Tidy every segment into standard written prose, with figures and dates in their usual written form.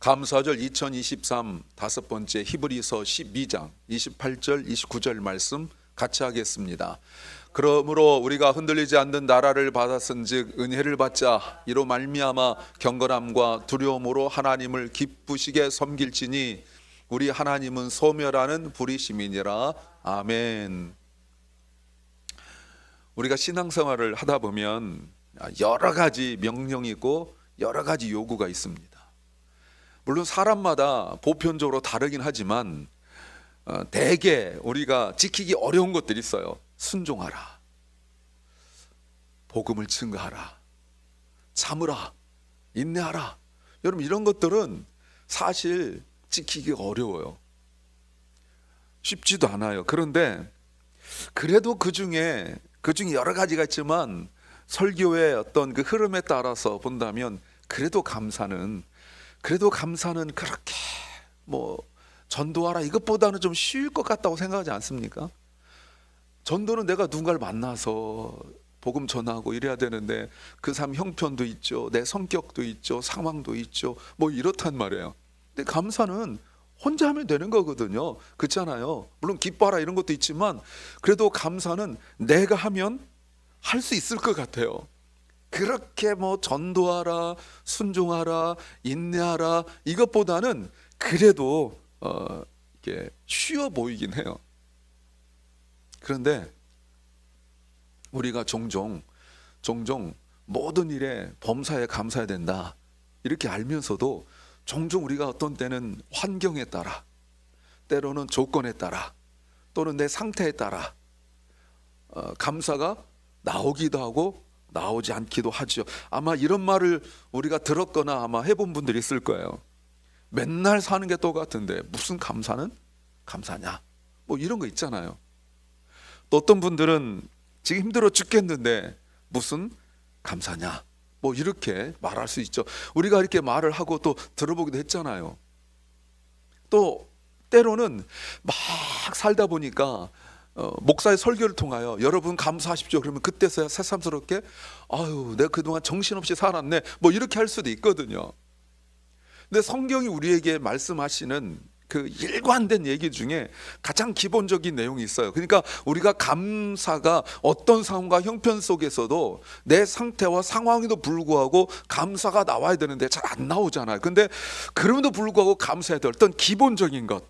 감사절 2023 다섯 번째 히브리서 12장 28절 29절 말씀 같이 하겠습니다. 그러므로 우리가 흔들리지 않는 나라를 받았은즉 은혜를 받자. 이로 말미암아 경건함과 두려움으로 하나님을 기쁘시게 섬길지니 우리 하나님은 소멸하는 불의심이니라. 아멘. 우리가 신앙생활을 하다 보면 여러 가지 명령이 있고 여러 가지 요구가 있습니다. 물론 사람마다 보편적으로 다르긴 하지만 대개 우리가 지키기 어려운 것들이 있어요. 순종하라, 복음을 증거하라, 참으라, 인내하라. 여러분, 이런 것들은 사실 지키기 어려워요. 쉽지도 않아요. 그런데 그래도 그 중에 여러 가지가 있지만 설교의 어떤 그 흐름에 따라서 본다면 그래도 감사는 그렇게 전도하라 이것보다는 좀 쉬울 것 같다고 생각하지 않습니까? 전도는 내가 누군가를 만나서 복음 전하고 이래야 되는데 그 사람 형편도 있죠, 내 성격도 있죠, 상황도 있죠, 이렇단 말이에요. 근데 감사는 혼자 하면 되는 거거든요. 그렇잖아요. 물론 기뻐하라 이런 것도 있지만 그래도 감사는 내가 하면 할 수 있을 것 같아요. 그렇게 전도하라, 순종하라, 인내하라 이것보다는 그래도 이게 쉬워 보이긴 해요. 그런데 우리가 종종 모든 일에 범사에 감사해야 된다 이렇게 알면서도 종종 우리가 어떤 때는 환경에 따라, 때로는 조건에 따라, 또는 내 상태에 따라 감사가 나오기도 하고 나오지 않기도 하죠. 아마 이런 말을 우리가 들었거나 아마 해본 분들이 있을 거예요. 맨날 사는 게 똑같은데 무슨 감사냐? 이런 거 있잖아요. 또 어떤 분들은 지금 힘들어 죽겠는데 무슨 감사냐? 이렇게 말할 수 있죠. 우리가 이렇게 말을 하고 또 들어보기도 했잖아요. 또 때로는 막 살다 보니까 목사의 설교를 통하여 여러분 감사하십시오. 그러면 그때서야 새삼스럽게 내가 그동안 정신없이 살았네 이렇게 할 수도 있거든요. 근데 성경이 우리에게 말씀하시는 그 일관된 얘기 중에 가장 기본적인 내용이 있어요. 그러니까 우리가 감사가 어떤 상황과 형편 속에서도 내 상태와 상황에도 불구하고 감사가 나와야 되는데 잘 안 나오잖아요. 근데 그럼에도 불구하고 감사해야 될 어떤 기본적인 것,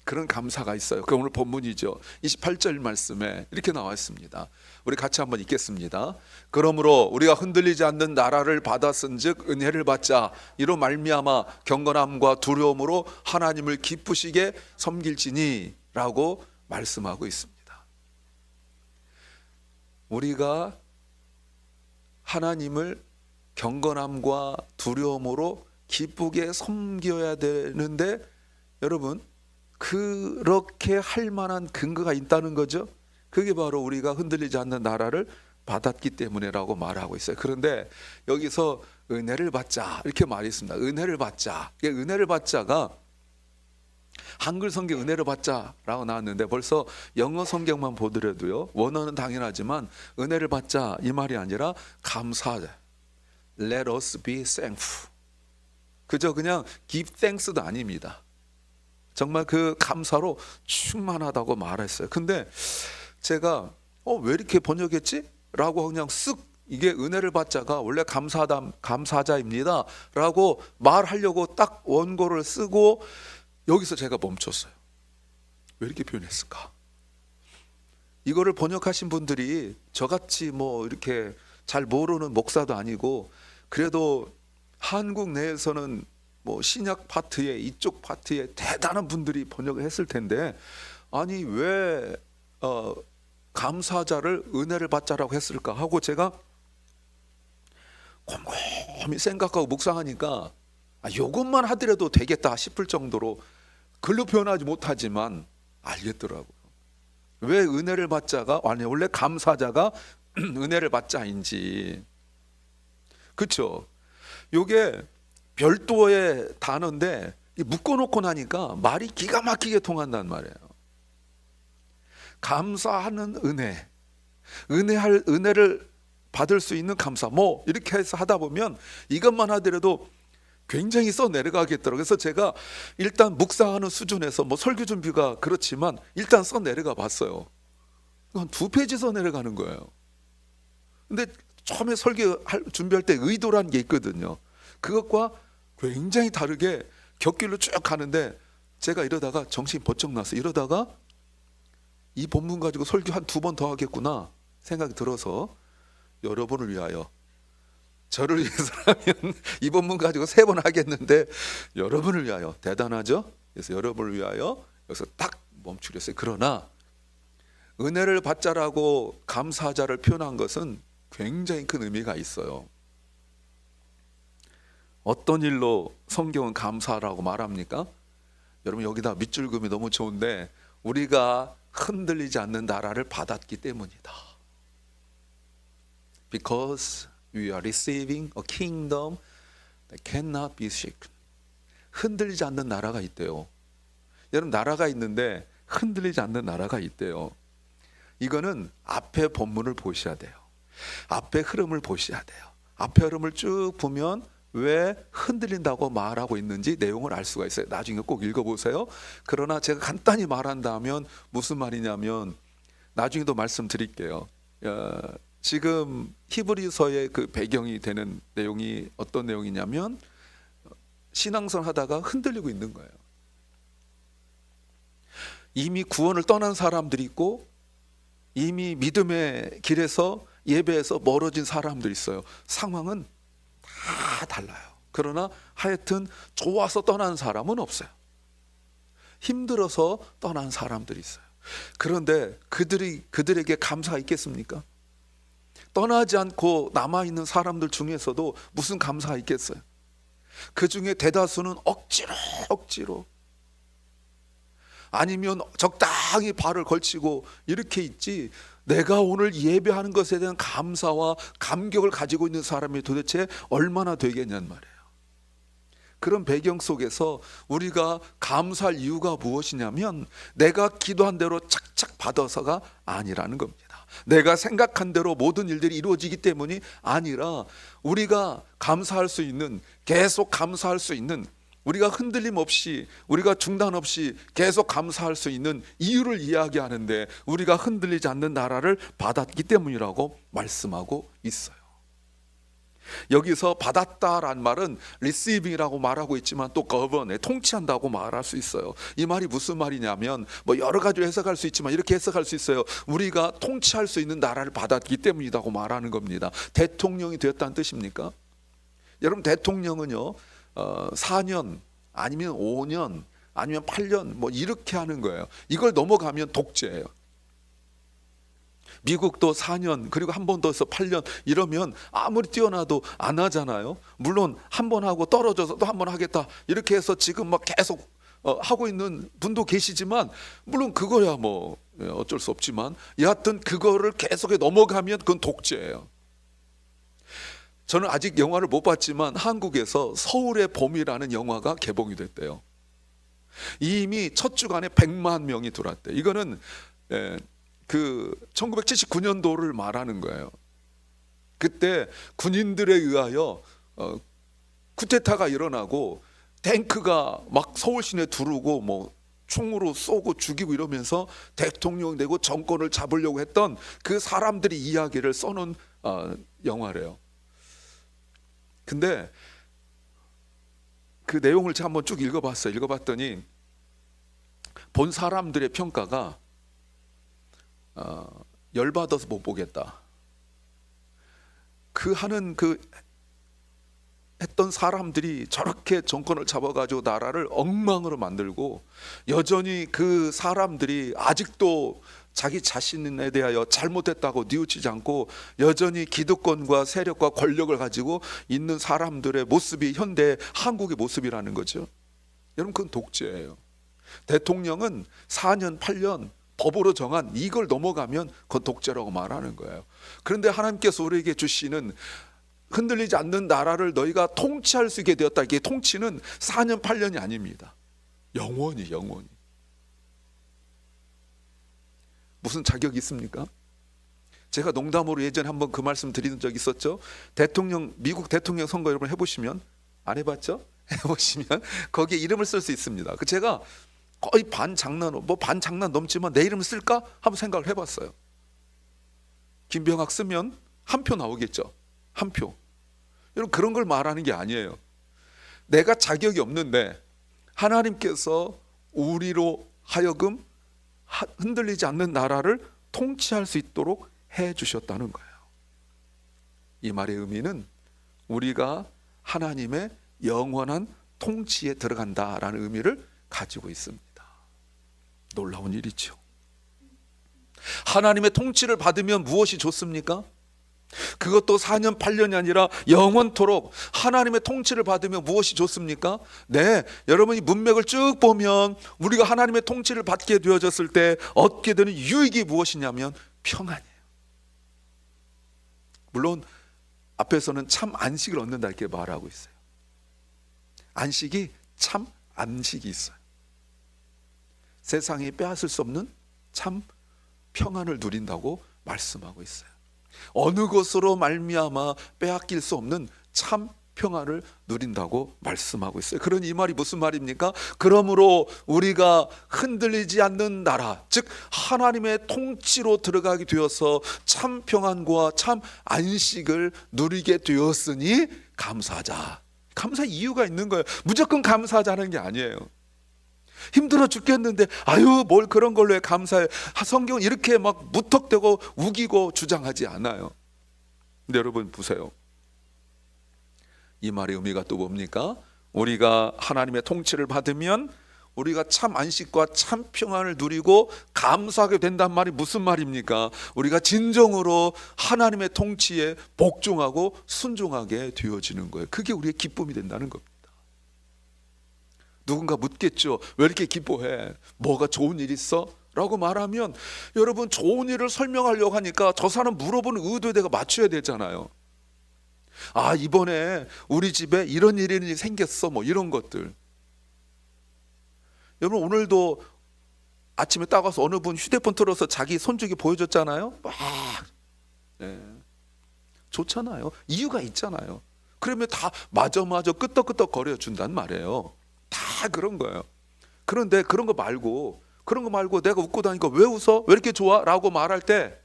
그런 감사가 있어요. 그 오늘 본문이죠. 28절 말씀에 이렇게 나와 있습니다. 우리 같이 한번 읽겠습니다. 그러므로 우리가 흔들리지 않는 나라를 받았은즉 은혜를 받자. 이로 말미암아 경건함과 두려움으로 하나님을 기쁘시게 섬길지니 라고 말씀하고 있습니다. 우리가 하나님을 경건함과 두려움으로 기쁘게 섬겨야 되는데 여러분, 그렇게 할 만한 근거가 있다는 거죠. 그게 바로 우리가 흔들리지 않는 나라를 받았기 때문이라고 말하고 있어요. 그런데 여기서 은혜를 받자 이렇게 말했습니다. 은혜를 받자. 은혜를 받자가 한글 성경 은혜를 받자라고 나왔는데 벌써 영어 성경만 보더라도요, 원어는 당연하지만 은혜를 받자 이 말이 아니라 감사하자. Let us be thankful. 그저 그냥 give thanks도 아닙니다. 정말 그 감사로 충만하다고 말했어요. 근데 제가 왜 이렇게 번역했지? 라고 그냥 쓱 이게 은혜를 받자가 원래 감사자입니다 라고 말하려고 딱 원고를 쓰고 여기서 제가 멈췄어요. 왜 이렇게 표현했을까? 이거를 번역하신 분들이 저같이 이렇게 잘 모르는 목사도 아니고 그래도 한국 내에서는 신약 파트에 이쪽 파트에 대단한 분들이 번역을 했을 텐데 아니 왜 감사자를 은혜를 받자라고 했을까 하고 제가 곰곰이 생각하고 묵상하니까 이것만 하더라도 되겠다 싶을 정도로 글로 표현하지 못하지만 알겠더라고요. 왜 은혜를 받자가 원래 감사자가 은혜를 받자인지. 그렇죠? 요게 별도의 단어인데 묶어놓고 나니까 말이 기가 막히게 통한단 말이에요. 감사하는 은혜를 받을 수 있는 감사 이렇게 해서 하다 보면 이것만 하더라도 굉장히 써 내려가겠더라고요. 그래서 제가 일단 묵상하는 수준에서 뭐 설교 준비가 그렇지만 일단 써 내려가 봤어요. 한 2페이지 써 내려가는 거예요. 근데 처음에 설교 준비할 때 의도라는 게 있거든요. 그것과 굉장히 다르게 곁길로 쭉 가는데 제가 이러다가 정신이 번쩍 났어요. 이러다가 이 본문 가지고 설교 한 2번 더 하겠구나 생각이 들어서 여러분을 위하여, 저를 위해서라면 이 본문 가지고 3번 하겠는데 여러분을 위하여, 대단하죠? 그래서 여러분을 위하여 여기서 딱 멈추려 했어요. 그러나 은혜를 받자라고 감사자를 표현한 것은 굉장히 큰 의미가 있어요. 어떤 일로 성경은 감사라고 말합니까? 여러분 여기다 밑줄 그음이 너무 좋은데 우리가 흔들리지 않는 나라를 받았기 때문이다. Because we are receiving a kingdom that cannot be shaken. 흔들리지 않는 나라가 있대요. 여러분 나라가 있는데 흔들리지 않는 나라가 있대요. 이거는 앞에 본문을 보셔야 돼요. 앞에 흐름을 보셔야 돼요. 앞에 흐름을 쭉 보면 왜 흔들린다고 말하고 있는지 내용을 알 수가 있어요. 나중에 꼭 읽어보세요. 그러나 제가 간단히 말한다면 무슨 말이냐면 나중에도 말씀드릴게요. 지금 히브리서의 그 배경이 되는 내용이 어떤 내용이냐면 신앙생활 하다가 흔들리고 있는 거예요. 이미 구원을 떠난 사람들이 있고 이미 믿음의 길에서 예배에서 멀어진 사람들이 있어요. 상황은 다 달라요. 그러나 하여튼 좋아서 떠난 사람은 없어요. 힘들어서 떠난 사람들이 있어요. 그런데 그들에게 감사가 있겠습니까? 떠나지 않고 남아있는 사람들 중에서도 무슨 감사가 있겠어요? 그 중에 대다수는 억지로 아니면 적당히 발을 걸치고 이렇게 있지, 내가 오늘 예배하는 것에 대한 감사와 감격을 가지고 있는 사람이 도대체 얼마나 되겠냐는 말이에요. 그런 배경 속에서 우리가 감사할 이유가 무엇이냐면 내가 기도한 대로 착착 받아서가 아니라는 겁니다. 내가 생각한 대로 모든 일들이 이루어지기 때문이 아니라 우리가 감사할 수 있는, 계속 감사할 수 있는, 우리가 흔들림 없이, 우리가 중단 없이 계속 감사할 수 있는 이유를 이야기하는데 우리가 흔들리지 않는 나라를 받았기 때문이라고 말씀하고 있어요. 여기서 받았다란 말은 receiving이라고 말하고 있지만 또 govern, 통치한다고 말할 수 있어요. 이 말이 무슨 말이냐면 뭐 여러 가지로 해석할 수 있지만 이렇게 해석할 수 있어요. 우리가 통치할 수 있는 나라를 받았기 때문이라고 말하는 겁니다. 대통령이 되었다는 뜻입니까? 여러분 대통령은요 4년 아니면 5년 아니면 8년 뭐 이렇게 하는 거예요. 이걸 넘어가면 독재예요. 미국도 4년 그리고 한 번 더 해서 8년 이러면 아무리 뛰어나도 안 하잖아요. 물론 한 번 하고 떨어져서 또 한 번 하겠다 이렇게 해서 지금 막 계속 하고 있는 분도 계시지만 물론 그거야 뭐 어쩔 수 없지만 여하튼 그거를 계속해 넘어가면 그건 독재예요. 저는 아직 영화를 못 봤지만 한국에서 서울의 봄이라는 영화가 개봉이 됐대요. 이미 첫 주간에 100만 명이 들어왔대. 이거는 그 1979년도를 말하는 거예요. 그때 군인들에 의하여 쿠데타가 일어나고 탱크가 막 서울 시내 두르고 뭐 총으로 쏘고 죽이고 이러면서 대통령 되고 정권을 잡으려고 했던 그 사람들이 이야기를 써놓은 영화래요. 근데 그 내용을 제가 한번 쭉 읽어봤어요. 읽어봤더니 본 사람들의 평가가 열받아서 못 보겠다. 했던 사람들이 저렇게 정권을 잡아가지고 나라를 엉망으로 만들고 여전히 그 사람들이 아직도 자기 자신에 대하여 잘못했다고 뉘우치지 않고 여전히 기득권과 세력과 권력을 가지고 있는 사람들의 모습이 현대 한국의 모습이라는 거죠. 여러분 그건 독재예요. 대통령은 4년 8년 법으로 정한 이걸 넘어가면 그건 독재라고 말하는 거예요. 그런데 하나님께서 우리에게 주시는 흔들리지 않는 나라를 너희가 통치할 수 있게 되었다. 이게 통치는 4년 8년이 아닙니다. 영원히. 무슨 자격이 있습니까? 제가 농담으로 예전에 한번 그 말씀 드리는 적이 있었죠. 미국 대통령 선거 여러분 해보시면 안 해봤죠? 해보시면 거기에 이름을 쓸 수 있습니다. 그 제가 거의 반 장난 넘지만 내 이름을 쓸까 한번 생각을 해봤어요. 김병학 쓰면 한 표 나오겠죠. 한 표. 여러분, 그런 걸 말하는 게 아니에요. 내가 자격이 없는데 하나님께서 우리로 하여금 흔들리지 않는 나라를 통치할 수 있도록 해 주셨다는 거예요. 이 말의 의미는 우리가 하나님의 영원한 통치에 들어간다라는 의미를 가지고 있습니다. 놀라운 일이죠. 하나님의 통치를 받으면 무엇이 좋습니까? 그것도 4년 8년이 아니라 영원토록 하나님의 통치를 받으면 무엇이 좋습니까? 네, 여러분이 문맥을 쭉 보면 우리가 하나님의 통치를 받게 되어졌을 때 얻게 되는 유익이 무엇이냐면 평안이에요. 물론 앞에서는 참 안식을 얻는다 이렇게 말하고 있어요. 안식이 참 안식이 있어요. 세상이 빼앗을 수 없는 참 평안을 누린다고 말씀하고 있어요. 어느 것으로 말미암아 빼앗길 수 없는 참 평안을 누린다고 말씀하고 있어요. 그러니 이 말이 무슨 말입니까? 그러므로 우리가 흔들리지 않는 나라, 즉 하나님의 통치로 들어가게 되어서 참 평안과 참 안식을 누리게 되었으니 감사하자. 감사 이유가 있는 거예요. 무조건 감사하자는 게 아니에요. 힘들어 죽겠는데 아유 뭘 그런 걸로 해 감사해. 성경은 이렇게 막 무턱대고 우기고 주장하지 않아요. 근데 여러분 보세요. 이 말의 의미가 또 뭡니까? 우리가 하나님의 통치를 받으면 우리가 참 안식과 참 평안을 누리고 감사하게 된단 말이 무슨 말입니까? 우리가 진정으로 하나님의 통치에 복종하고 순종하게 되어지는 거예요. 그게 우리의 기쁨이 된다는 겁니다. 누군가 묻겠죠. 왜 이렇게 기뻐해? 뭐가 좋은 일 있어? 라고 말하면 여러분 좋은 일을 설명하려고 하니까 저 사람 물어보는 의도에 내가 맞춰야 되잖아요. 아 이번에 우리 집에 이런 일이 생겼어 뭐 이런 것들. 여러분 오늘도 아침에 딱 와서 어느 분 휴대폰 틀어서 자기 손주기 보여줬잖아요. 막 네. 좋잖아요. 이유가 있잖아요. 그러면 다 마저 끄떡끄떡 거려준단 말이에요. 다 그런 거예요. 그런데 그런 거 말고 내가 웃고 다니니까 왜 웃어? 왜 이렇게 좋아? 라고 말할 때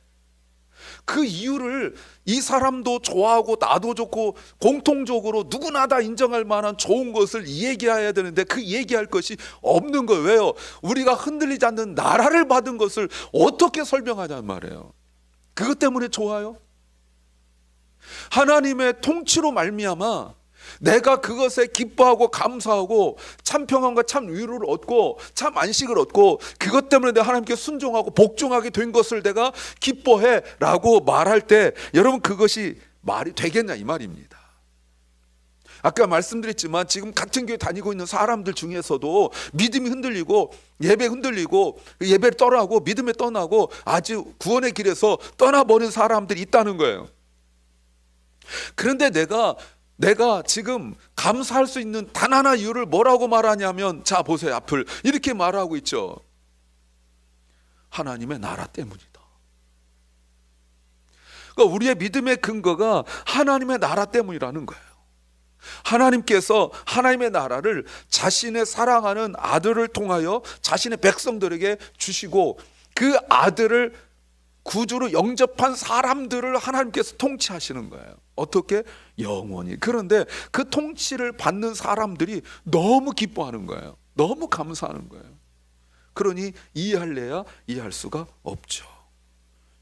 그 이유를 이 사람도 좋아하고 나도 좋고 공통적으로 누구나 다 인정할 만한 좋은 것을 얘기해야 되는데 그 얘기할 것이 없는 거예요. 왜요? 우리가 흔들리지 않는 나라를 받은 것을 어떻게 설명하냐는 말이에요. 그것 때문에 좋아요? 하나님의 통치로 말미암아 내가 그것에 기뻐하고 감사하고 참 평안과 참 위로를 얻고 참 안식을 얻고 그것 때문에 내가 하나님께 순종하고 복종하게 된 것을 내가 기뻐해 라고 말할 때 여러분 그것이 말이 되겠냐 이 말입니다. 아까 말씀드렸지만 지금 같은 교회 다니고 있는 사람들 중에서도 믿음이 흔들리고 예배 흔들리고 예배를 떠나고 믿음에 떠나고 아주 구원의 길에서 떠나버린 사람들이 있다는 거예요. 그런데 내가 지금 감사할 수 있는 단 하나 이유를 뭐라고 말하냐면 자 보세요 앞을 이렇게 말하고 있죠. 하나님의 나라 때문이다. 그러니까 우리의 믿음의 근거가 하나님의 나라 때문이라는 거예요. 하나님께서 하나님의 나라를 자신의 사랑하는 아들을 통하여 자신의 백성들에게 주시고 그 아들을 구주로 영접한 사람들을 하나님께서 통치하시는 거예요. 어떻게? 영원히. 그런데 그 통치를 받는 사람들이 너무 기뻐하는 거예요. 너무 감사하는 거예요. 그러니 이해할래야 이해할 수가 없죠.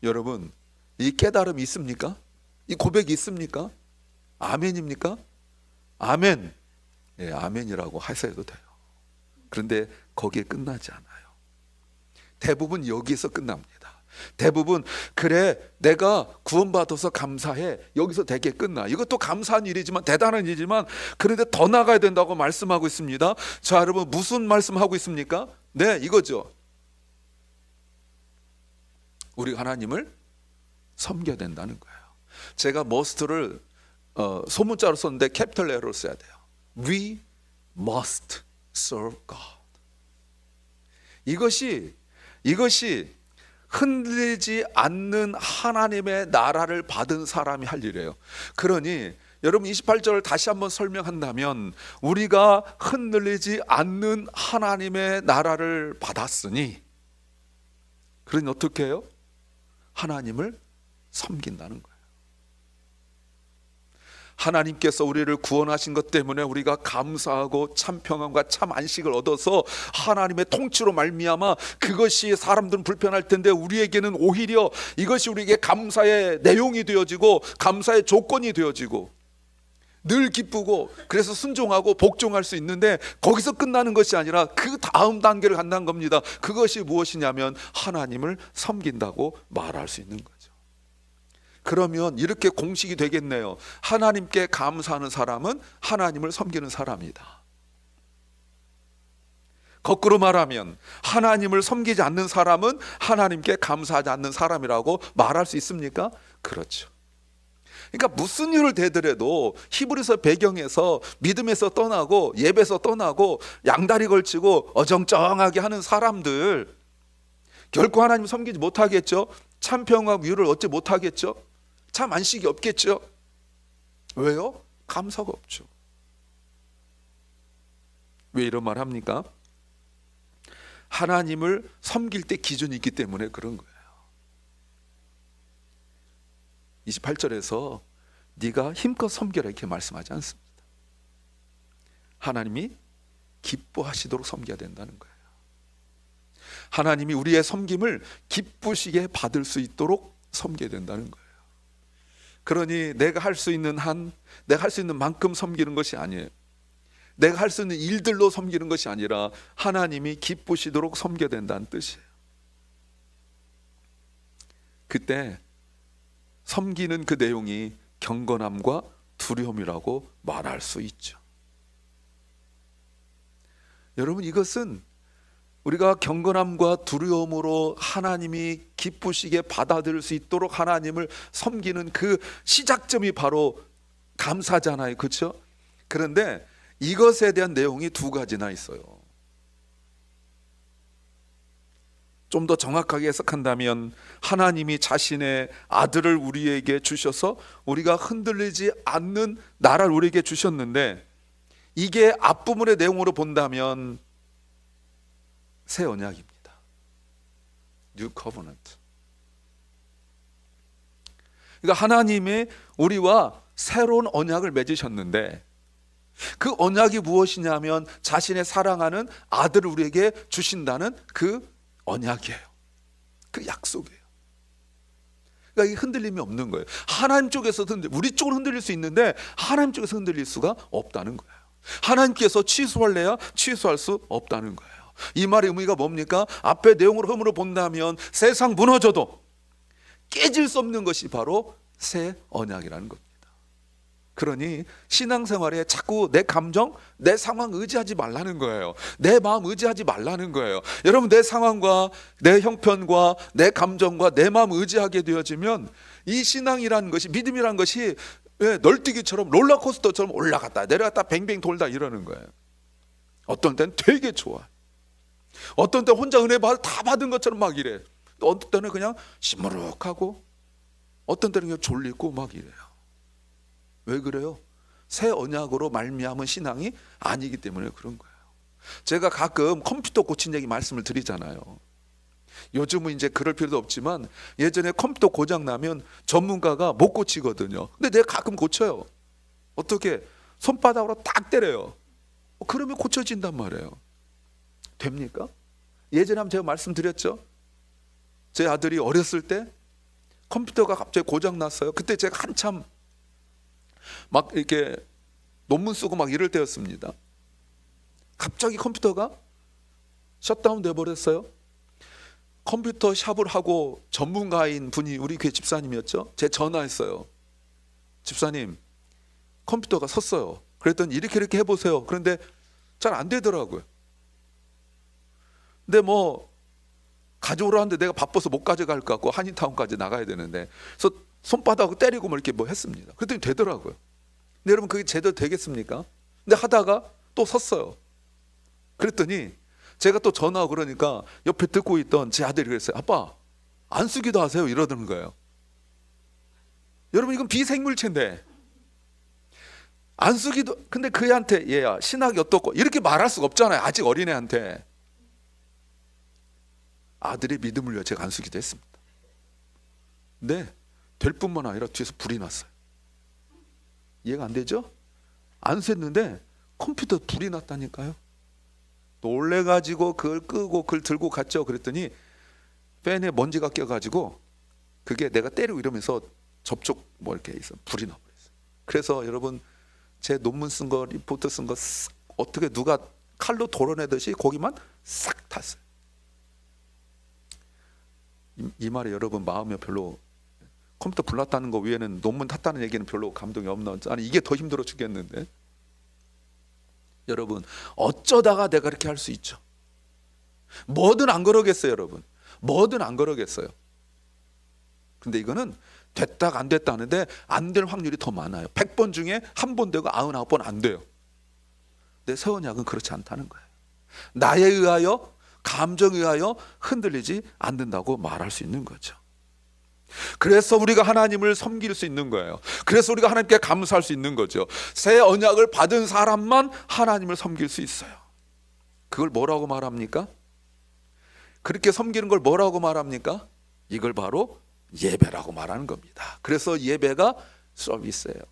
여러분 이 깨달음이 있습니까? 이 고백이 있습니까? 아멘입니까? 아멘. 예, 아멘이라고 하셔도 돼요. 그런데 거기에 끝나지 않아요. 대부분 여기에서 끝납니다. 대부분 그래 내가 구원받아서 감사해 여기서 되게 끝나. 이것도 감사한 일이지만 대단한 일이지만 그런데 더 나가야 된다고 말씀하고 있습니다. 자 여러분 무슨 말씀하고 있습니까? 네 이거죠. 우리가 하나님을 섬겨야 된다는 거예요. 제가 must를 소문자로 썼는데 캐피털 레터로 써야 돼요. We must serve God. 이것이 흔들리지 않는 하나님의 나라를 받은 사람이 할 일이에요. 그러니 여러분 28절을 다시 한번 설명한다면 우리가 흔들리지 않는 하나님의 나라를 받았으니 그러니 어떻게 해요? 하나님을 섬긴다는 거예요. 하나님께서 우리를 구원하신 것 때문에 우리가 감사하고 참 평안과 참 안식을 얻어서 하나님의 통치로 말미암아 그것이 사람들은 불편할 텐데 우리에게는 오히려 이것이 우리에게 감사의 내용이 되어지고 감사의 조건이 되어지고 늘 기쁘고 그래서 순종하고 복종할 수 있는데 거기서 끝나는 것이 아니라 그 다음 단계를 간다는 겁니다. 그것이 무엇이냐면 하나님을 섬긴다고 말할 수 있는 거죠. 그러면 이렇게 공식이 되겠네요. 하나님께 감사하는 사람은 하나님을 섬기는 사람이다. 거꾸로 말하면 하나님을 섬기지 않는 사람은 하나님께 감사하지 않는 사람이라고 말할 수 있습니까? 그렇죠. 그러니까 무슨 일을 되더라도 히브리서 배경에서 믿음에서 떠나고 예배에서 떠나고 양다리 걸치고 어정쩡하게 하는 사람들 결코 하나님 섬기지 못하겠죠. 참 평화와 위로를 얻지 못하겠죠. 참 안식이 없겠죠. 왜요? 감사가 없죠. 왜 이런 말 합니까? 하나님을 섬길 때 기준이 있기 때문에 그런 거예요. 28절에서 네가 힘껏 섬겨라 이렇게 말씀하지 않습니다. 하나님이 기뻐하시도록 섬겨야 된다는 거예요. 하나님이 우리의 섬김을 기쁘시게 받을 수 있도록 섬겨야 된다는 거예요. 그러니 내가 할 수 있는 한, 내가 할 수 있는 만큼 섬기는 것이 아니에요. 내가 할 수 있는 일들로 섬기는 것이 아니라 하나님이 기쁘시도록 섬겨야 된다는 뜻이에요. 그때 섬기는 그 내용이 경건함과 두려움이라고 말할 수 있죠. 여러분 이것은 우리가 경건함과 두려움으로 하나님이 기쁘시게 받아들일 수 있도록 하나님을 섬기는 그 시작점이 바로 감사잖아요. 그렇죠? 그런데 이것에 대한 내용이 두 가지나 있어요. 좀 더 정확하게 해석한다면 하나님이 자신의 아들을 우리에게 주셔서 우리가 흔들리지 않는 나라를 우리에게 주셨는데 이게 앞부분의 내용으로 본다면 새 언약입니다. New Covenant. 그러니까 하나님이 우리와 새로운 언약을 맺으셨는데 그 언약이 무엇이냐면 자신의 사랑하는 아들을 우리에게 주신다는 그 언약이에요. 그 약속이에요. 그러니까 이 흔들림이 없는 거예요. 하나님 쪽에서 우리 쪽으로 흔들릴 수 있는데 하나님 쪽에서 흔들릴 수가 없다는 거예요. 하나님께서 취소할래야 취소할 수 없다는 거예요. 이 말의 의미가 뭡니까? 앞에 내용으로 흐름으로 본다면 세상 무너져도 깨질 수 없는 것이 바로 새 언약이라는 겁니다. 그러니 신앙생활에 자꾸 내 감정, 내 상황 의지하지 말라는 거예요. 내 마음 의지하지 말라는 거예요. 여러분 내 상황과 내 형편과 내 감정과 내 마음 의지하게 되어지면 이 신앙이라는 것이 믿음이라는 것이 널뛰기처럼 롤러코스터처럼 올라갔다 내려갔다 뱅뱅 돌다 이러는 거예요. 어떤 때는 되게 좋아. 어떤 때 혼자 은혜 다 받은 것처럼 막 이래. 또 어떤 때는 그냥 시무룩하고 어떤 때는 그냥 졸리고 막 이래요. 왜 그래요? 새 언약으로 말미암은 신앙이 아니기 때문에 그런 거예요. 제가 가끔 컴퓨터 고친 얘기 말씀을 드리잖아요. 요즘은 이제 그럴 필요도 없지만 예전에 컴퓨터 고장 나면 전문가가 못 고치거든요. 근데 내가 가끔 고쳐요. 어떻게? 손바닥으로 딱 때려요. 그러면 고쳐진단 말이에요. 됩니까? 예전에 한번 제가 말씀드렸죠. 제 아들이 어렸을 때 컴퓨터가 갑자기 고장 났어요. 그때 제가 한참 막 이렇게 논문 쓰고 막 이럴 때였습니다. 갑자기 컴퓨터가 셧다운 돼버렸어요. 컴퓨터 샵을 하고 전문가인 분이 우리 교회 집사님이었죠. 제 전화했어요. 집사님 컴퓨터가 섰어요. 그랬더니 이렇게 해보세요. 그런데 잘 안 되더라고요. 근데 뭐 가져오라 하는데 내가 바빠서 못 가져갈 것 같고 한인타운까지 나가야 되는데 그래서 손바닥으로 때리고 뭐 이렇게 뭐 했습니다. 그랬더니 되더라고요. 근데 여러분 그게 제대로 되겠습니까? 근데 하다가 또 섰어요. 그랬더니 제가 또 전화하고 그러니까 옆에 듣고 있던 제 아들이 그랬어요. 아빠 안 쓰기도 하세요 이러는 거예요. 여러분 이건 비생물체인데 안수기도, 근데 그 애한테 얘야 신학이 어떻고 이렇게 말할 수가 없잖아요. 아직 어린애한테. 아들의 믿음을 위해 제가 안수기도 했습니다. 네, 될 뿐만 아니라 뒤에서 불이 났어요. 이해가 안 되죠? 안수했는데 컴퓨터 불이 났다니까요. 놀래가지고 그걸 끄고 그걸 들고 갔죠. 그랬더니 팬에 먼지가 껴가지고 그게 내가 때리고 이러면서 접촉 뭐 이렇게 있어 불이 나버렸어요. 그래서 여러분 제 논문 쓴 거, 리포트 쓴 거 어떻게 누가 칼로 도려내듯이 거기만 싹 탔어요. 이 말에 여러분 마음에 별로, 컴퓨터 불났다는 거 위에는 논문 탔다는 얘기는 별로 감동이 없나? 아니 이게 더 힘들어 죽겠는데. 여러분 어쩌다가 내가 그렇게 할 수 있죠. 뭐든 안 그러겠어요. 여러분 뭐든 안 그러겠어요. 근데 이거는 됐다가 안 됐다 하는데 안 될 확률이 더 많아요. 100번 중에 한 번 되고 99번 안 돼요. 근데 새 언약은 그렇지 않다는 거예요. 나에 의하여, 감정에 의하여 흔들리지 않는다고 말할 수 있는 거죠. 그래서 우리가 하나님을 섬길 수 있는 거예요. 그래서 우리가 하나님께 감사할 수 있는 거죠. 새 언약을 받은 사람만 하나님을 섬길 수 있어요. 그걸 뭐라고 말합니까? 그렇게 섬기는 걸 뭐라고 말합니까? 이걸 바로 예배라고 말하는 겁니다. 그래서 예배가 서비스예요.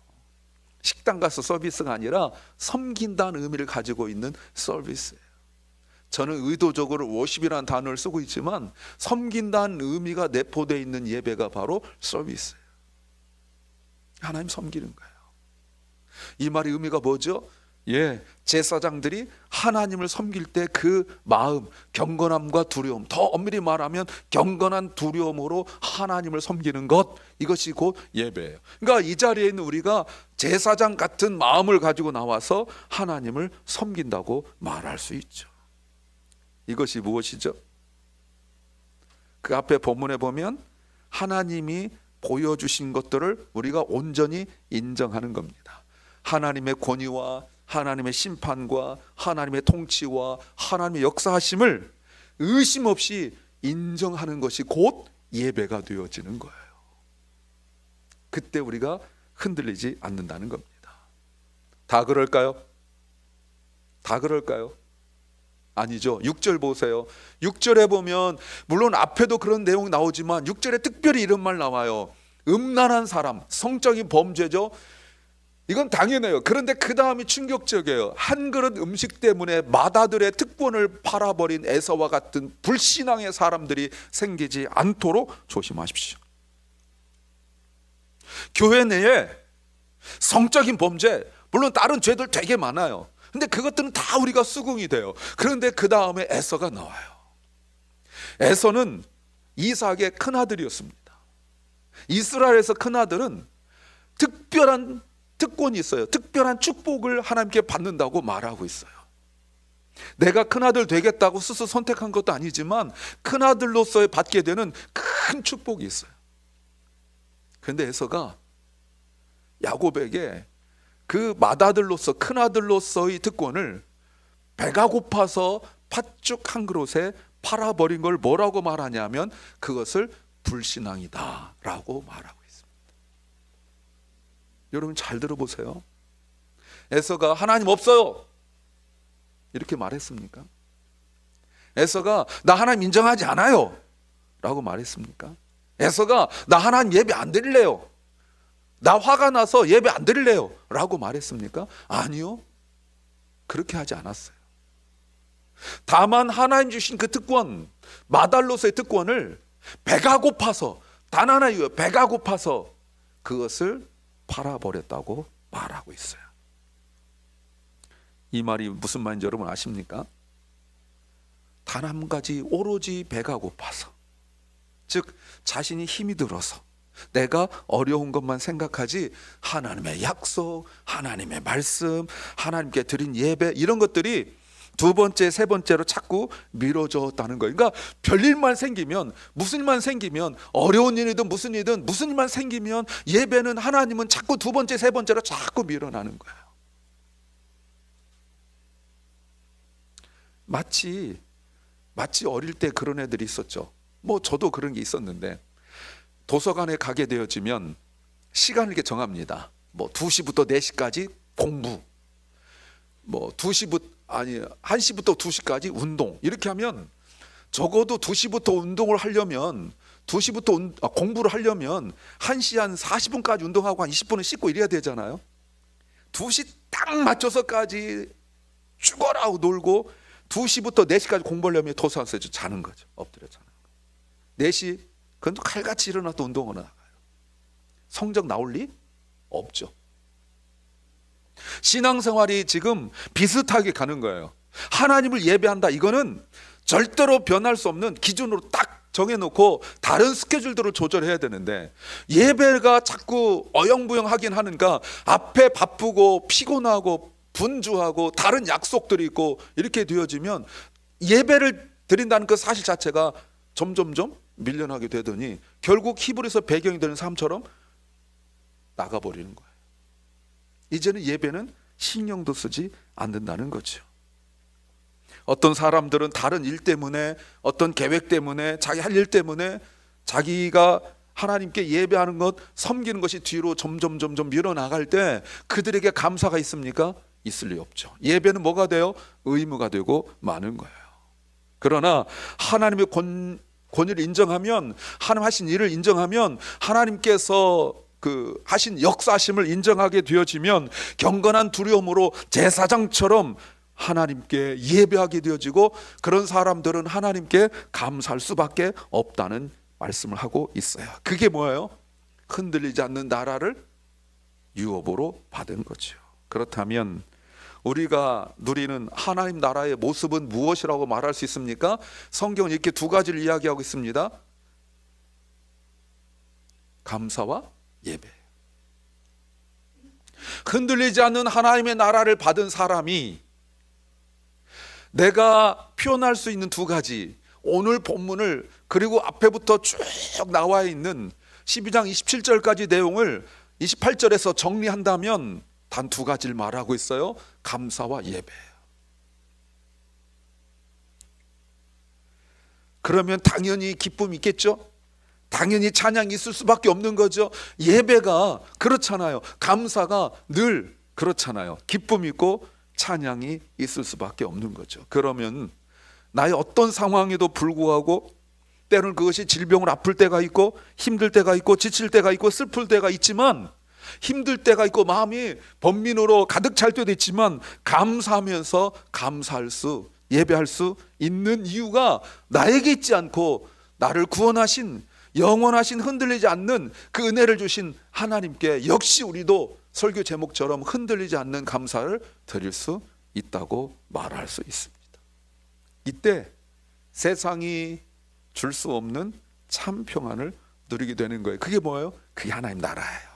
식당 가서 서비스가 아니라 섬긴다는 의미를 가지고 있는 서비스예요. 저는 의도적으로 워십이라는 단어를 쓰고 있지만 섬긴다는 의미가 내포되어 있는 예배가 바로 서비스예요. 하나님 섬기는 거예요. 이 말의 의미가 뭐죠? 제사장들이 하나님을 섬길 때 그 마음, 경건함과 두려움, 더 엄밀히 말하면 경건한 두려움으로 하나님을 섬기는 것, 이것이 곧 예배예요. 그러니까 이 자리에 있는 우리가 제사장 같은 마음을 가지고 나와서 하나님을 섬긴다고 말할 수 있죠. 이것이 무엇이죠? 그 앞에 본문에 보면 하나님이 보여주신 것들을 우리가 온전히 인정하는 겁니다. 하나님의 권위와 하나님의 심판과 하나님의 통치와 하나님의 역사하심을 의심 없이 인정하는 것이 곧 예배가 되어지는 거예요. 그때 우리가 흔들리지 않는다는 겁니다. 다 그럴까요? 다 그럴까요? 아니죠. 6절 보세요. 6절에 보면 물론 앞에도 그런 내용이 나오지만 6절에 특별히 이런 말 나와요. 음란한 사람, 성적인 범죄죠. 이건 당연해요. 그런데 그 다음이 충격적이에요. 한 그릇 음식 때문에 맏아들의 특권을 팔아버린 에서와 같은 불신앙의 사람들이 생기지 않도록 조심하십시오. 교회 내에 성적인 범죄, 물론 다른 죄들 되게 많아요. 근데 그것들은 다 우리가 수긍이 돼요. 그런데 그 다음에 에서가 나와요. 에서는 이삭의 큰아들이었습니다. 이스라엘에서 큰아들은 특별한 특권이 있어요. 특별한 축복을 하나님께 받는다고 말하고 있어요. 내가 큰아들 되겠다고 스스로 선택한 것도 아니지만 큰아들로서의 받게 되는 큰 축복이 있어요. 그런데 에서가 야곱에게 그 맏아들로서, 큰아들로서의 특권을 배가 고파서 팥죽 한 그릇에 팔아버린 걸 뭐라고 말하냐면 그것을 불신앙이다 라고 말하고 있습니다. 여러분 잘 들어보세요. 에서가 하나님 없어요 이렇게 말했습니까? 에서가 나 하나님 인정하지 않아요 라고 말했습니까? 에서가 나 하나님 예배 안 드릴래요, 나 화가 나서 예배 안 드릴래요 라고 말했습니까? 아니요, 그렇게 하지 않았어요. 다만 하나님 주신 그 특권, 맏아들로서의 특권을 배가 고파서, 단 하나 이유, 배가 고파서 그것을 팔아버렸다고 말하고 있어요. 이 말이 무슨 말인지 여러분 아십니까? 단 한 가지, 오로지 배가 고파서, 즉 자신이 힘이 들어서 내가 어려운 것만 생각하지 하나님의 약속, 하나님의 말씀, 하나님께 드린 예배, 이런 것들이 두 번째, 세 번째로 자꾸 미뤄졌다는 거예요. 그러니까 별일만 생기면, 무슨 일만 생기면, 어려운 일이든 무슨 일이든 무슨 일만 생기면 예배는, 하나님은 자꾸 두 번째, 세 번째로 자꾸 밀어나는 거예요. 마치 어릴 때 그런 애들이 있었죠. 뭐 저도 그런 게 있었는데, 도서관에 가게 되어지면 시간을 이렇게 정합니다. 뭐 2시부터 4시까지 공부, 뭐 1시부터 2시까지 운동, 이렇게 하면 적어도 2시부터 운동을 하려면 공부를 하려면 1시 한 40분까지 운동하고 한 20분은 씻고 이래야 되잖아요. 2시 딱 맞춰서까지 죽어라 하고 놀고 2시부터 4시까지 공부하려면 도서관에서 자는 거죠. 엎드려 자는 거. 4시 그건 또 칼같이 일어나 또 운동을 나가요. 성적 나올 리 없죠. 신앙생활이 지금 비슷하게 가는 거예요. 하나님을 예배한다, 이거는 절대로 변할 수 없는 기준으로 딱 정해놓고 다른 스케줄들을 조절해야 되는데, 예배가 자꾸 어영부영하긴 하는가 앞에 바쁘고 피곤하고 분주하고 다른 약속들이 있고 이렇게 되어지면 예배를 드린다는 그 사실 자체가 점점점 밀려나게 되더니 결국 히브리서 배경이 되는 삶처럼 나가버리는 거예요. 이제는 예배는 신경도 쓰지 않는다는 거죠. 어떤 사람들은 다른 일 때문에, 어떤 계획 때문에, 자기 할 일 때문에 자기가 하나님께 예배하는 것, 섬기는 것이 뒤로 점점 밀어나갈 때 그들에게 감사가 있습니까? 있을 리 없죠. 예배는 뭐가 돼요? 의무가 되고 마는 거예요. 그러나 하나님의 권위를 인정하면, 하나님 하신 일을 인정하면, 하나님께서 그 하신 역사심을 인정하게 되어지면 경건한 두려움으로 제사장처럼 하나님께 예배하게 되어지고, 그런 사람들은 하나님께 감사할 수밖에 없다는 말씀을 하고 있어요. 그게 뭐예요? 흔들리지 않는 나라를 유업으로 받은 거죠. 그렇다면 우리가 누리는 하나님 나라의 모습은 무엇이라고 말할 수 있습니까? 성경은 이렇게 두 가지를 이야기하고 있습니다. 감사와 예배. 흔들리지 않는 하나님의 나라를 받은 사람이 내가 표현할 수 있는 두 가지, 오늘 본문을 그리고 앞에부터 쭉 나와 있는 12장 27절까지 내용을 28절에서 정리한다면 단 두 가지를 말하고 있어요. 감사와 예배. 그러면 당연히 기쁨이 있겠죠? 당연히 찬양이 있을 수밖에 없는 거죠. 예배가 그렇잖아요. 감사가 늘 그렇잖아요. 기쁨이 있고 찬양이 있을 수밖에 없는 거죠. 그러면 나의 어떤 상황에도 불구하고, 때로는 그것이 질병을 아플 때가 있고, 힘들 때가 있고, 지칠 때가 있고, 슬플 때가 있지만, 힘들 때가 있고, 마음이 번민으로 가득 찰 때도 있지만, 감사하면서 예배할 수 있는 이유가 나에게 있지 않고 나를 구원하신, 영원하신, 흔들리지 않는 그 은혜를 주신 하나님께, 역시 우리도 설교 제목처럼 흔들리지 않는 감사를 드릴 수 있다고 말할 수 있습니다. 이때 세상이 줄 수 없는 참 평안을 누리게 되는 거예요. 그게 뭐예요? 그게 하나님 나라예요.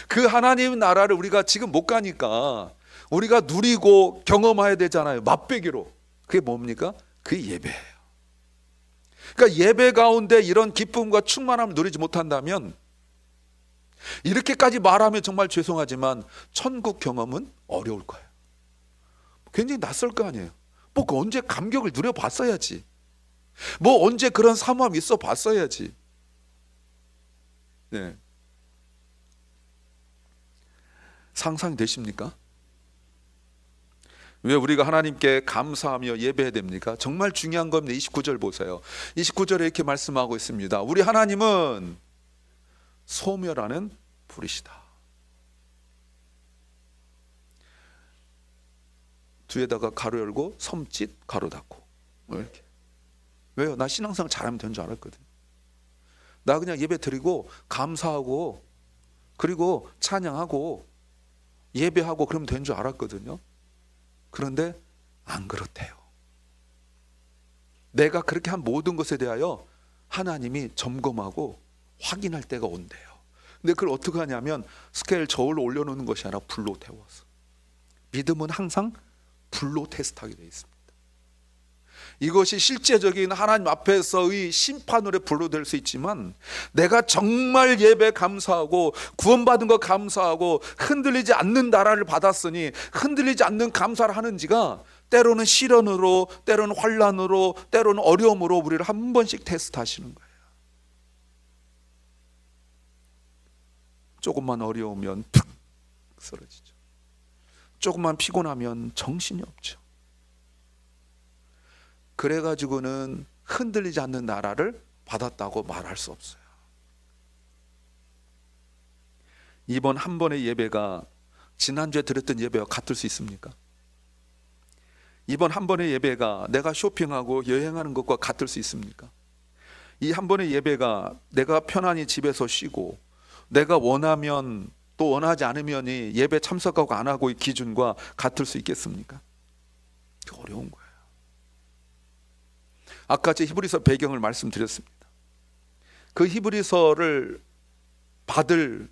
그 하나님 나라를 우리가 지금 못 가니까 우리가 누리고 경험해야 되잖아요. 맛배기로. 그게 뭡니까? 그게 예배예요. 그러니까 예배 가운데 이런 기쁨과 충만함을 누리지 못한다면, 이렇게까지 말하면 정말 죄송하지만 천국 경험은 어려울 거예요. 굉장히 낯설 거 아니에요. 뭐 언제 감격을 누려봤어야지, 뭐 언제 그런 사모함이 있어 봤어야지. 네. 상상이 되십니까? 왜 우리가 하나님께 감사하며 예배해야 됩니까? 정말 중요한 겁니다. 29절 보세요. 29절에 이렇게 말씀하고 있습니다. 우리 하나님은 소멸하는 불이시다. 뒤에다가 가로 열고 섬짓 가로 닫고. 뭐 이렇게. 왜요? 나 신앙생활 잘하면 되는 줄 알았거든. 나 그냥 예배 드리고 감사하고 그리고 찬양하고 예배하고 그러면 되는 줄 알았거든요. 그런데 안 그렇대요. 내가 그렇게 한 모든 것에 대하여 하나님이 점검하고 확인할 때가 온대요. 근데 그걸 어떻게 하냐면 스케일 저울로 올려놓는 것이 아니라 불로 태워서. 믿음은 항상 불로 테스트하게 되어 있습니다. 이것이 실제적인 하나님 앞에서의 심판으로 불로 될 수 있지만, 내가 정말 예배 감사하고 구원받은 거 감사하고 흔들리지 않는 나라를 받았으니 흔들리지 않는 감사를 하는지가 때로는 시련으로, 때로는 환난으로, 때로는 어려움으로 우리를 한 번씩 테스트하시는 거예요. 조금만 어려우면 푹 쓰러지죠. 조금만 피곤하면 정신이 없죠. 그래가지고는 흔들리지 않는 나라를 받았다고 말할 수 없어요. 이번 한 번의 예배가 지난주에 드렸던 예배와 같을 수 있습니까? 이번 한 번의 예배가 내가 쇼핑하고 여행하는 것과 같을 수 있습니까? 이 한 번의 예배가 내가 편안히 집에서 쉬고 내가 원하면 또 원하지 않으면이 예배 참석하고 안 하고의 기준과 같을 수 있겠습니까? 어려운 거예요. 아까 제 히브리서 배경을 말씀드렸습니다. 그 히브리서를 받을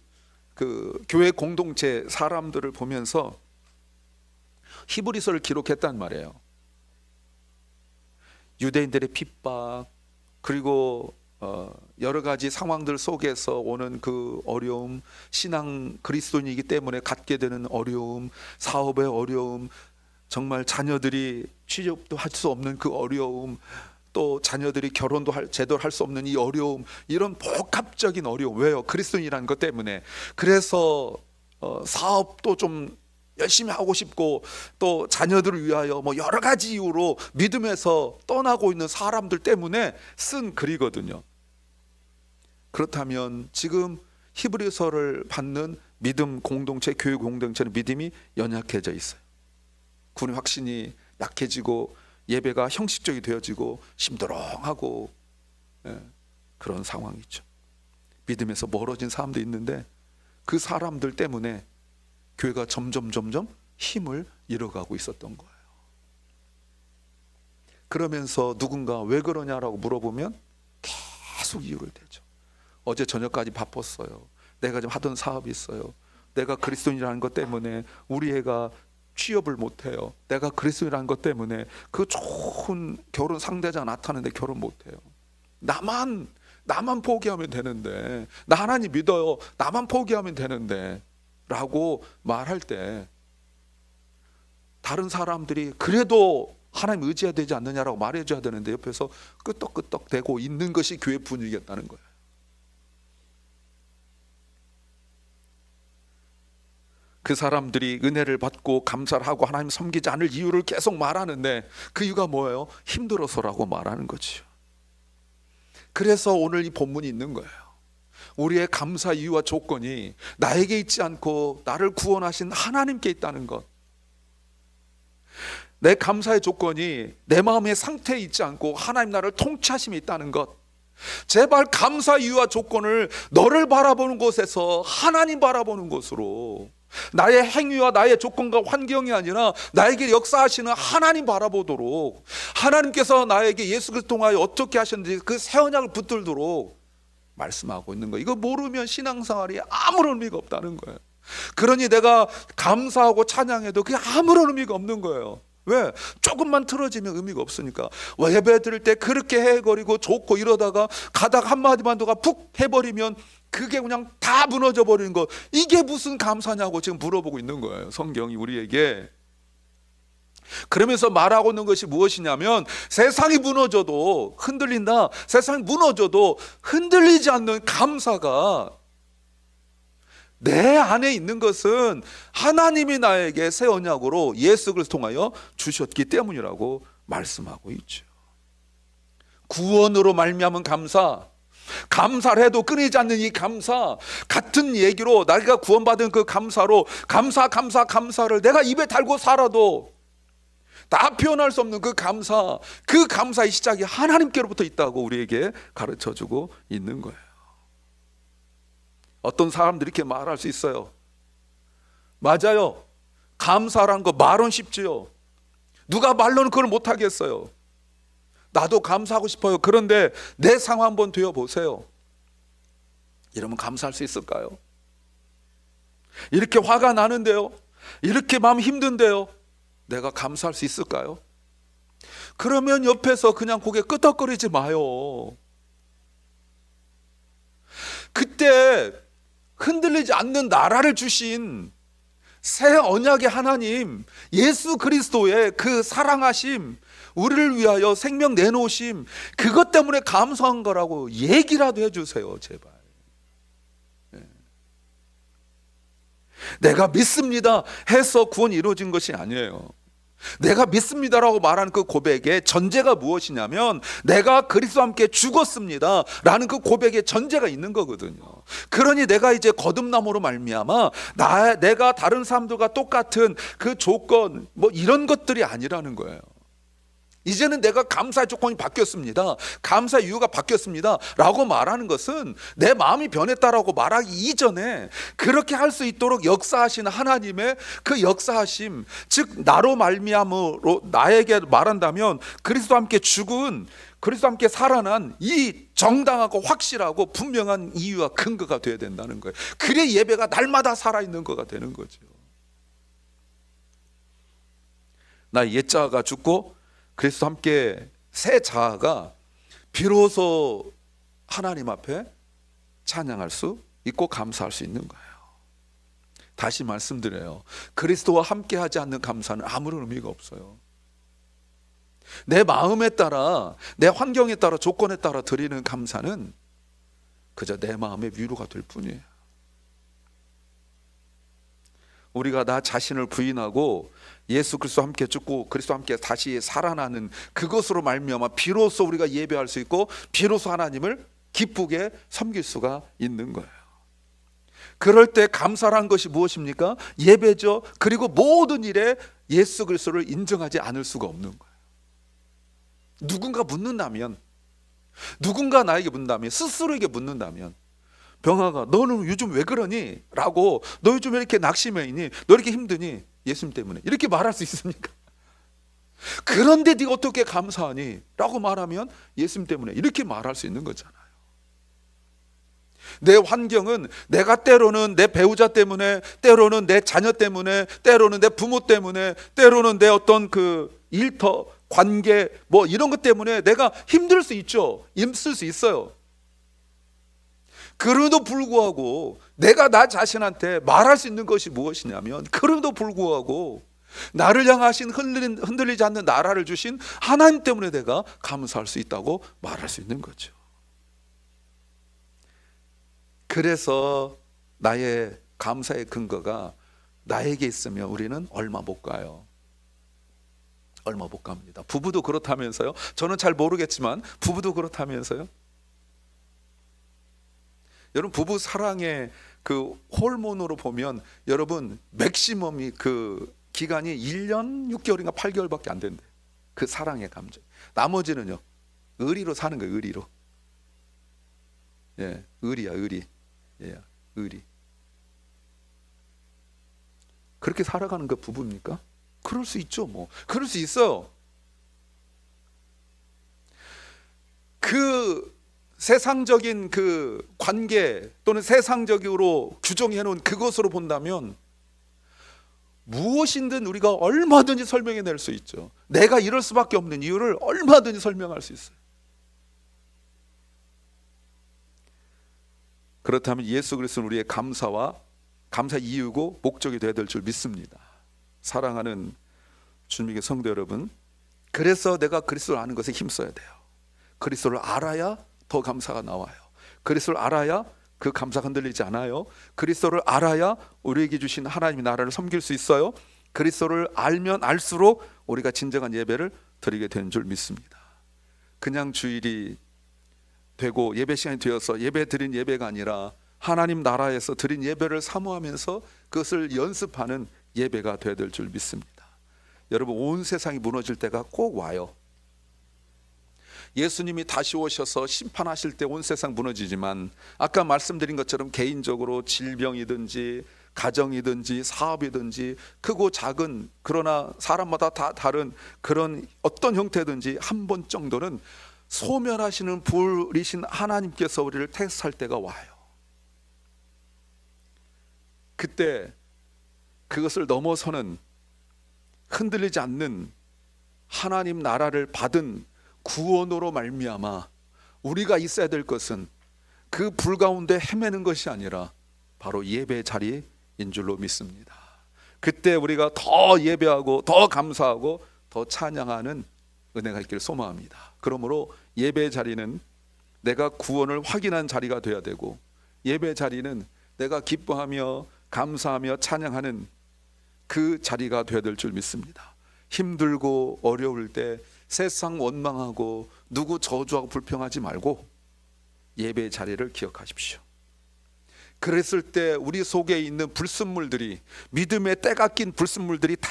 그 교회 공동체 사람들을 보면서 히브리서를 기록했단 말이에요. 유대인들의 핍박, 그리고 여러 가지 상황들 속에서 오는 그 어려움, 신앙 그리스도인이기 때문에 갖게 되는 어려움, 사업의 어려움, 정말 자녀들이 취업도 할 수 없는 그 어려움, 또 자녀들이 결혼도 제대로 할 수 없는 이 어려움, 이런 복합적인 어려움. 왜요? 그리스도인이라는 것 때문에. 그래서 사업도 좀 열심히 하고 싶고 또 자녀들을 위하여 뭐 여러 가지 이유로 믿음에서 떠나고 있는 사람들 때문에 쓴 글이거든요. 그렇다면 지금 히브리서를 받는 믿음 공동체, 교회 공동체는 믿음이 연약해져 있어요. 군의 확신이 약해지고 예배가 형식적이 되어지고 심드렁하고 그런 상황이죠. 믿음에서 멀어진 사람도 있는데 그 사람들 때문에 교회가 점점 힘을 잃어가고 있었던 거예요. 그러면서 누군가 왜 그러냐라고 물어보면 계속 이유를 대죠. 어제 저녁까지 바빴어요. 내가 좀 하던 사업이 있어요. 내가 그리스도인이라는 것 때문에 우리 애가 취업을 못해요. 내가 그리스도인이라는 것 때문에 그 좋은 결혼 상대자 나타나는데 결혼 못해요. 나만 포기하면 되는데, 나 하나님 믿어요. 나만 포기하면 되는데 라고 말할 때 다른 사람들이 그래도 하나님 의지해야 되지 않느냐라고 말해줘야 되는데 옆에서 끄떡끄떡 대고 있는 것이 교회 분위기였다는 거예요. 그 사람들이 은혜를 받고 감사를 하고 하나님 섬기지 않을 이유를 계속 말하는데 그 이유가 뭐예요? 힘들어서라고 말하는 거지요. 그래서 오늘 이 본문이 있는 거예요. 우리의 감사 이유와 조건이 나에게 있지 않고 나를 구원하신 하나님께 있다는 것. 내 감사의 조건이 내 마음의 상태에 있지 않고 하나님 나를 통치하심이 있다는 것. 제발 감사 이유와 조건을 너를 바라보는 곳에서 하나님 바라보는 곳으로, 나의 행위와 나의 조건과 환경이 아니라 나에게 역사하시는 하나님 바라보도록, 하나님께서 나에게 예수 그리스도 통하여 어떻게 하셨는지 그 새 언약을 붙들도록 말씀하고 있는 거예요. 이거 모르면 신앙생활이 아무런 의미가 없다는 거예요. 그러니 내가 감사하고 찬양해도 그게 아무런 의미가 없는 거예요. 왜? 조금만 틀어지면 의미가 없으니까. 예배 드릴 때 그렇게 해거리고 좋고 이러다가 가다가 한마디만 더가 푹 해버리면 그게 그냥 다 무너져 버리는 거. 이게 무슨 감사냐고 지금 물어보고 있는 거예요, 성경이 우리에게. 그러면서 말하고 있는 것이 무엇이냐면, 세상이 무너져도 흔들린다, 세상이 무너져도 흔들리지 않는 감사가 내 안에 있는 것은 하나님이 나에게 새 언약으로 예수 그리스도 통하여 주셨기 때문이라고 말씀하고 있죠. 구원으로 말미암은 감사, 감사를 해도 끊이지 않는 이 감사, 같은 얘기로 내가 구원받은 그 감사로 감사를 내가 입에 달고 살아도 다 표현할 수 없는 그 감사의 시작이 하나님께로부터 있다고 우리에게 가르쳐주고 있는 거예요. 어떤 사람들이 이렇게 말할 수 있어요. 맞아요. 감사란 거 말은 쉽지요. 누가 말로는 그걸 못하겠어요. 나도 감사하고 싶어요. 그런데 내 상황 한번 되어보세요. 이러면 감사할 수 있을까요? 이렇게 화가 나는데요, 이렇게 마음 힘든데요, 내가 감사할 수 있을까요? 그러면 옆에서 그냥 고개 끄덕거리지 마요. 그때 흔들리지 않는 나라를 주신 새 언약의 하나님, 예수 그리스도의 그 사랑하심, 우리를 위하여 생명 내놓으심, 그것 때문에 감사한 거라고 얘기라도 해주세요, 제발. 내가 믿습니다 해서 구원이 이루어진 것이 아니에요. 내가 믿습니다라고 말하는 그 고백의 전제가 무엇이냐면 내가 그리스도와 함께 죽었습니다 라는 그 고백의 전제가 있는 거거든요. 그러니 내가 이제 거듭남으로 말미암아 내가 다른 사람들과 똑같은 그 조건 뭐 이런 것들이 아니라는 거예요. 이제는 내가 감사의 조건이 바뀌었습니다, 감사의 이유가 바뀌었습니다 라고 말하는 것은 내 마음이 변했다라고 말하기 이전에 그렇게 할 수 있도록 역사하시는 하나님의 그 역사하심, 즉 나로 말미암으로 나에게 말한다면 그리스도와 함께 죽은, 그리스도와 함께 살아난 이 정당하고 확실하고 분명한 이유와 근거가 되어야 된다는 거예요. 그래 예배가 날마다 살아있는 거가 되는 거죠. 나의 옛자아가 죽고 그리스도 함께 새 자아가 비로소 하나님 앞에 찬양할 수 있고 감사할 수 있는 거예요. 다시 말씀드려요. 그리스도와 함께 하지 않는 감사는 아무런 의미가 없어요. 내 마음에 따라, 내 환경에 따라, 조건에 따라 드리는 감사는 그저 내 마음의 위로가 될 뿐이에요. 우리가 나 자신을 부인하고 예수 그리스도와 함께 죽고 그리스도와 함께 다시 살아나는 그것으로 말미암아 비로소 우리가 예배할 수 있고 비로소 하나님을 기쁘게 섬길 수가 있는 거예요. 그럴 때 감사란 것이 무엇입니까? 예배죠. 그리고 모든 일에 예수 그리스도를 인정하지 않을 수가 없는 거예요. 누군가 묻는다면, 누군가 나에게 묻는다면, 스스로에게 묻는다면, 병아가 너는 요즘 왜 그러니? 라고, 너 요즘 왜 이렇게 낙심해 있니? 너 이렇게 힘드니? 예수님 때문에. 이렇게 말할 수 있습니까? 그런데 네가 어떻게 감사하니? 라고 말하면 예수님 때문에. 이렇게 말할 수 있는 거잖아요. 내 환경은 내가 때로는 내 배우자 때문에, 때로는 내 자녀 때문에, 때로는 내 부모 때문에, 때로는 내 어떤 그 일터, 관계 뭐 이런 것 때문에 내가 힘들 수 있죠. 힘쓸 수 있어요. 그럼에도 불구하고 내가 나 자신한테 말할 수 있는 것이 무엇이냐면, 그럼에도 불구하고 나를 향하신 흔들리지 않는 나라를 주신 하나님 때문에 내가 감사할 수 있다고 말할 수 있는 거죠. 그래서 나의 감사의 근거가 나에게 있으면 우리는 얼마 못 가요. 얼마 못 갑니다. 부부도 그렇다면서요. 저는 잘 모르겠지만 부부도 그렇다면서요. 여러분, 부부 사랑의 그 호르몬으로 보면 여러분 맥시멈이 그 기간이 1년 6개월인가 8개월밖에 안 된대. 그 사랑의 감정. 나머지는요 의리로 사는 거예요. 의리로. 예, 의리야, 의리. 예, 의리. 그렇게 살아가는 거 부부입니까? 그럴 수 있죠. 뭐 그럴 수 있어요. 그 세상적인 그 관계 또는 세상적으로 규정해 놓은 그것으로 본다면 무엇이든 우리가 얼마든지 설명해 낼 수 있죠. 내가 이럴 수밖에 없는 이유를 얼마든지 설명할 수 있어요. 그렇다면 예수 그리스도는 우리의 감사와 감사 이유고 목적이 되어야 될 줄 믿습니다. 사랑하는 주님의 성도 여러분, 그래서 내가 그리스도를 아는 것에 힘써야 돼요. 그리스도를 알아야 더 감사가 나와요. 그리스도를 알아야 그 감사가 흔들리지 않아요. 그리스도를 알아야 우리에게 주신 하나님의 나라를 섬길 수 있어요. 그리스도를 알면 알수록 우리가 진정한 예배를 드리게 되는 줄 믿습니다. 그냥 주일이 되고 예배 시간이 되어서 예배 드린 예배가 아니라 하나님 나라에서 드린 예배를 사모하면서 그것을 연습하는 예배가 되어야 될 줄 믿습니다. 여러분, 온 세상이 무너질 때가 꼭 와요. 예수님이 다시 오셔서 심판하실 때 온 세상 무너지지만 아까 말씀드린 것처럼 개인적으로 질병이든지 가정이든지 사업이든지 크고 작은, 그러나 사람마다 다 다른 그런 어떤 형태든지 한 번 정도는 소멸하시는 불이신 하나님께서 우리를 테스트할 때가 와요. 그때 그것을 넘어서는 흔들리지 않는 하나님 나라를 받은 구원으로 말미암아 우리가 있어야 될 것은 그 불 가운데 헤매는 것이 아니라 바로 예배의 자리인 줄로 믿습니다. 그때 우리가 더 예배하고 더 감사하고 더 찬양하는 은혜가 있기를 소망합니다. 그러므로 예배의 자리는 내가 구원을 확인한 자리가 되어야 되고, 예배의 자리는 내가 기뻐하며 감사하며 찬양하는 그 자리가 되어야 될 줄 믿습니다. 힘들고 어려울 때 세상 원망하고 누구 저주하고 불평하지 말고 예배의 자리를 기억하십시오. 그랬을 때 우리 속에 있는 불순물들이, 믿음의 때가 낀 불순물들이 다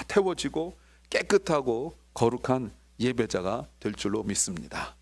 태워지고 깨끗하고 거룩한 예배자가 될 줄로 믿습니다.